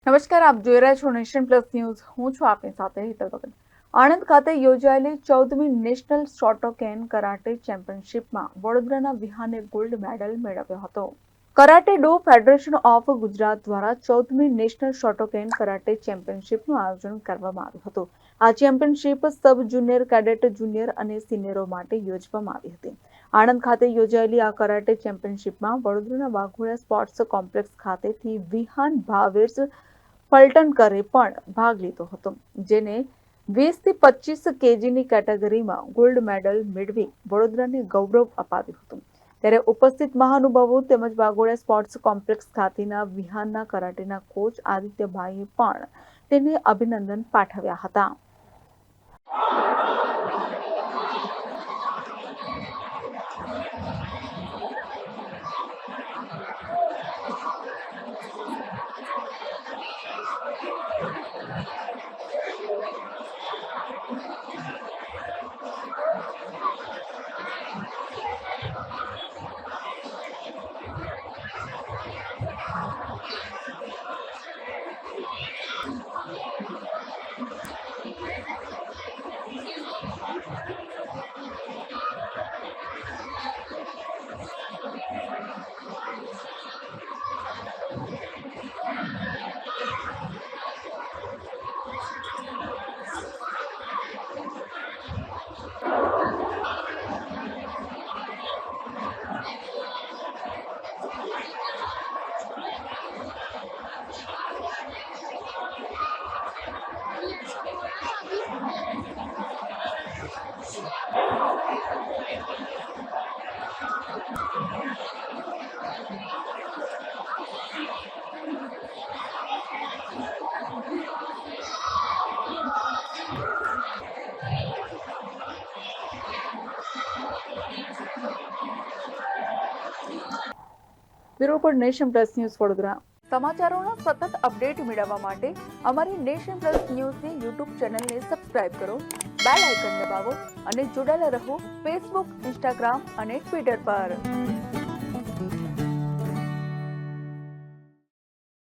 નમસ્કાર, આપ જોઈ રહ્યા છો નેશન પ્લસ ન્યૂઝ. હું છું આપની સાથે હેતલ ભગત. આણંદ ખાતે યોજાયેલી 14મી નેશનલ શોટોકેન કરાટે ચેમ્પિયનશિપમાં વડોદરાના વિહાને ગોલ્ડ મેડલ મેળવ્યો હતો. Karate Dr federation of Gujarat દ્વારા 14મી નેશનલ શોટોકેન કરાટે ચેમ્પિયનશિપનું આયોજન કરવામાં આવ્યું હતું. આ championship sub junior, cadet, junior અને સિનિયરો માટે યોજવામાં આવી હતી. આણંદ ખાતે યોજાયેલી આ કરાટે ચેમ્પિયનશિપમાં વડોદરાના વાઘોડિયા સ્પોર્ટ્સ કોમ્પ્લેક્સ ખાતેથી વિહાન ભાવેશ ફલટણકરે પણ ભાગ લીધો હતો, જેને 20 થી 25 કેજીની કેટેગરીમાં ગોલ્ડ મેડલ મેળવી વડોદરાને ગૌરવ અપાવ્યું હતું. ત્યારે ઉપસ્થિત મહાનુભાવો તેમજ વાઘોડિયા સ્પોર્ટ્સ કોમ્પ્લેક્સ ખાતેના વિહાનના કરાટેના કોચ આદિત્યભાઈએ પણ તેને અભિનંદન પાઠવ્યા હતા. Bureau report, Nation Plus News Vadodara. સમાચારોના સતત અપડેટ મેળવવા માટે અમારી નેશન પ્લસ ન્યૂઝની યુટ્યુબ ચેનલને સબસ્ક્રાઇબ કરો, બેલ આઇકન દબાવો અને જોડાયેલા રહો ફેસબુક, ઇન્સ્ટાગ્રામ અને ટ્વિટર પર.